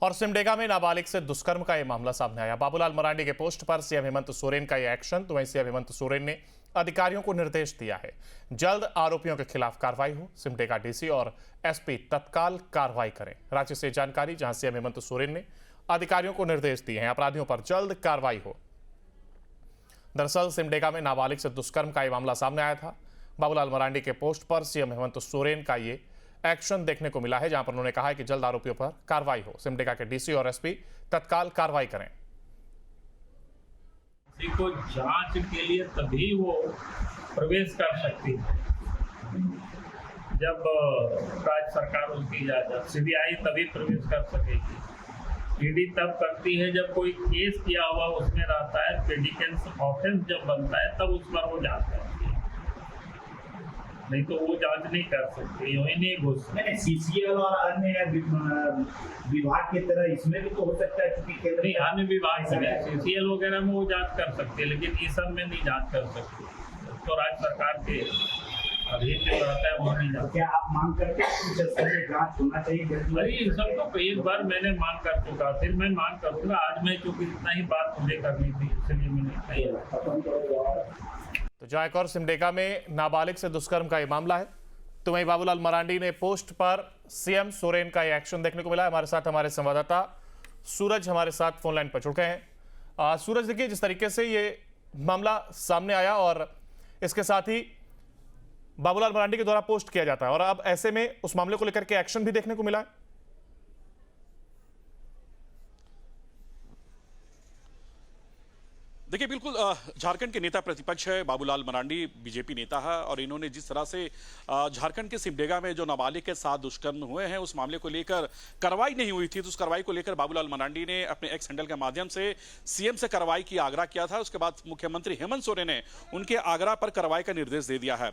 और सिमडेगा में नाबालिग से दुष्कर्म का यह मामला सामने आया। बाबूलाल मरांडी के पोस्ट पर सीएम हेमंत सोरेन का यह एक्शन। तो वहीं सीएम हेमंत सोरेन ने अधिकारियों को निर्देश दिया है जल्द आरोपियों के खिलाफ कार्रवाई हो। सिमडेगा डीसी और एसपी तत्काल कार्रवाई करें। राज्य से जानकारी, जहां सीएम हेमंत सोरेन ने अधिकारियों को निर्देश दिए हैं अपराधियों पर जल्द कार्रवाई हो। दरअसल सिमडेगा में नाबालिग से दुष्कर्म का यह मामला सामने आया था। बाबूलाल मरांडी के पोस्ट पर सीएम हेमंत सोरेन का ये एक्शन देखने को मिला है, जहां पर उन्होंने कहा है कि जल्द आरोपियों पर कार्रवाई हो। सिमडेगा के डीसी और एसपी तत्काल कार्रवाई करें। किसी को जांच के लिए तभी वो प्रवेश कर सकती है जब राज्य सरकार उसकी इजाजत, सीबीआई तभी प्रवेश कर सकेगी। ईडी तब करती है जब कोई केस किया हुआ उसमें रहता है, प्रेडिकेंस ऑफेंस जब बनता है तब उस पर वो जांच करती है, नहीं तो वो जांच नहीं कर सकती। वही नहीं घुस सीसीएल और अन्य विभाग की तरह इसमें भी तो हो सकता है, क्योंकि नहीं अन्य विभाग में सीसीएल वगैरह में वो जांच कर सकती है, लेकिन इस सब में नहीं जांच कर सकती। तो राज्य सरकार के अधीन जो रहता है वो नहीं जांच। क्या आप मांग करते हैं कि जांच होना चाहिए? अरे इन सब तो एक बार मैंने मांग कर चुका, फिर मैं मांग करूंगा। आज मैं क्योंकि इतना ही बात मुझे करनी थी, इसलिए मैंने तो जहाँ एक और सिमडेगा में नाबालिग से दुष्कर्म का ये मामला है। तो वहीं बाबूलाल मरांडी ने पोस्ट पर सीएम सोरेन का ये एक्शन देखने को मिला है। हमारे साथ हमारे संवाददाता सूरज हमारे साथ फोन लाइन पर जुड़ गए हैं। सूरज, देखिए जिस तरीके से ये मामला सामने आया और इसके साथ ही बाबूलाल मरांडी के द्वारा पोस्ट किया जाता है और अब ऐसे में उस मामले को लेकर के एक्शन भी देखने को मिला है। देखिए, बिल्कुल झारखंड के नेता प्रतिपक्ष है बाबूलाल मरांडी, बीजेपी नेता है, और इन्होंने जिस तरह से झारखंड के सिमडेगा में जो नाबालिग के साथ दुष्कर्म हुए हैं उस मामले को लेकर कार्रवाई नहीं हुई थी, तो उस कार्रवाई को लेकर बाबूलाल मरांडी ने अपने एक्स हैंडल के माध्यम से सीएम से कार्रवाई की आग्रह किया था। उसके बाद मुख्यमंत्री हेमंत सोरेन ने उनके आग्रह पर कार्रवाई का निर्देश दे दिया है।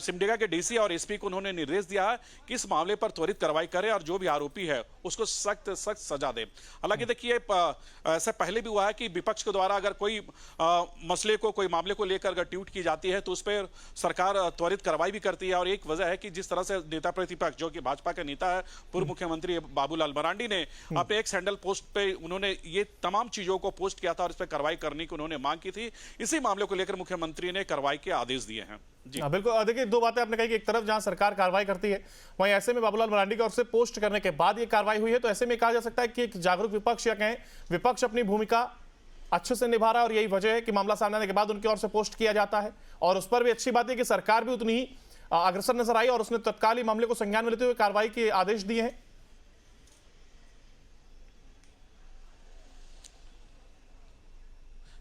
सिमडेगा के डीसी और एसपी को उन्होंने निर्देश दिया है कि इस मामले पर त्वरित कार्रवाई करें और जो भी आरोपी है उसको सख्त सख्त सजा दे। हालांकि देखिए, ऐसा पहले भी हुआ है कि विपक्ष के द्वारा अगर कोई मसले को, कोई मामले को लेकर अगर ट्वीट की जाती है तो उस पर सरकार त्वरित कार्रवाई भी करती है। और एक वजह है कि जिस तरह से नेता प्रतिपक्ष जो कि भाजपा के नेता है, पूर्व मुख्यमंत्री बाबूलाल मरांडी ने अपने एक्स हैंडल पोस्ट पे उन्होंने ये तमाम चीजों को पोस्ट किया था और इस पर कार्रवाई करने की उन्होंने मांग की थी। इसी मामले को लेकर मुख्यमंत्री ने कार्रवाई के आदेश दिए हैं। जी बिल्कुल, देखिए दो बातें आपने कही कि एक तरफ जहां सरकार कार्रवाई करती है, वहीं ऐसे में बाबूलाल मरांडी की ओर से पोस्ट करने के बाद ये कार्रवाई हुई है। तो ऐसे में कहा जा सकता है कि एक जागरूक विपक्ष, या कहें विपक्ष, अपनी भूमिका अच्छे से निभा रहा है और यही वजह है कि मामला सामने आने के बाद उनकी ओर से पोस्ट किया जाता है। और उस पर भी अच्छी बात है कि सरकार भी उतनी ही अग्रसर नजर आई और उसने तत्काल ही मामले को संज्ञान में लेते हुए कार्रवाई के आदेश दिए हैं।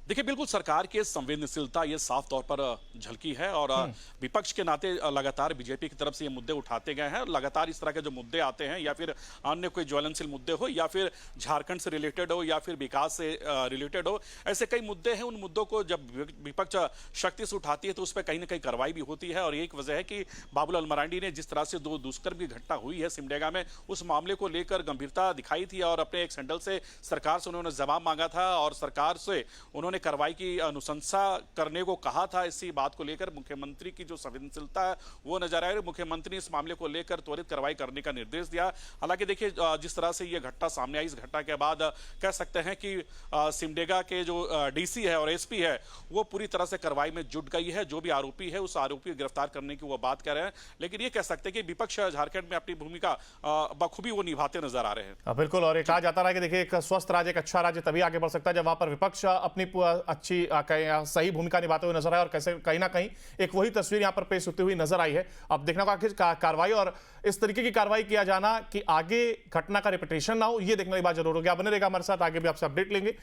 देखिए, बिल्कुल सरकार की संवेदनशीलता ये साफ तौर पर झलकी है और विपक्ष के नाते लगातार बीजेपी की तरफ से ये मुद्दे उठाते गए हैं। लगातार इस तरह के जो मुद्दे आते हैं, या फिर अन्य कोई ज्वलनशील मुद्दे हो, या फिर झारखंड से रिलेटेड हो, या फिर विकास से रिलेटेड हो, ऐसे कई मुद्दे हैं। उन मुद्दों को जब विपक्ष शक्ति से उठाती है तो उस पर कहीं ना कहीं कार्रवाई भी होती है। और एक वजह है कि बाबूलाल मरांडी ने जिस तरह से दो दुष्कर्म की घटना हुई है सिमडेगा में, उस मामले को लेकर गंभीरता दिखाई थी और अपने एक हैंडल से सरकार से उन्होंने जवाब मांगा था और सरकार से उन्होंने कार्रवाई की अनुशंसा करने को कहा था। इसी बात को लेकर मुख्यमंत्री की जो संवेदनशीलता है वो नजर आ रही है। मुख्यमंत्री ने इस मामले को लेकर त्वरित कार्रवाई करने का निर्देश दिया। हालांकि देखिए, जिस तरह से ये घटना सामने आई, इस घटना के बाद कह सकते हैं कि सिमडेगा के जो डीसी है और एसपी है वो पूरी तरह से कार्रवाई में जुट गई है। जो भी आरोपी है उस आरोपी को गिरफ्तार करने की वो बात कर रहे हैं। लेकिन ये कह सकते हैं कि विपक्ष झारखंड में अपनी भूमिका बखूबी वो निभाते नजर आ रहे हैं। बिल्कुल, और कहा जाता रहा कि देखिए एक स्वस्थ राज्य, एक अच्छा राज्य तभी आगे बढ़ सकता है जब वहां पर विपक्ष अपनी अच्छी सही भूमिका निभाते हुए नजर आए। और कैसे कहीं ना कहीं एक वही तस्वीर यहां पर पेश होती हुई नजर आई है। अब देखना होगा आखिर कार्रवाई और इस तरीके की कार्रवाई किया जाना कि आगे घटना का रिपीटेशन ना हो, ये देखने की बात जरूर होगी। आप बने रहेगा हमारे साथ, आगे भी आपसे अपडेट लेंगे।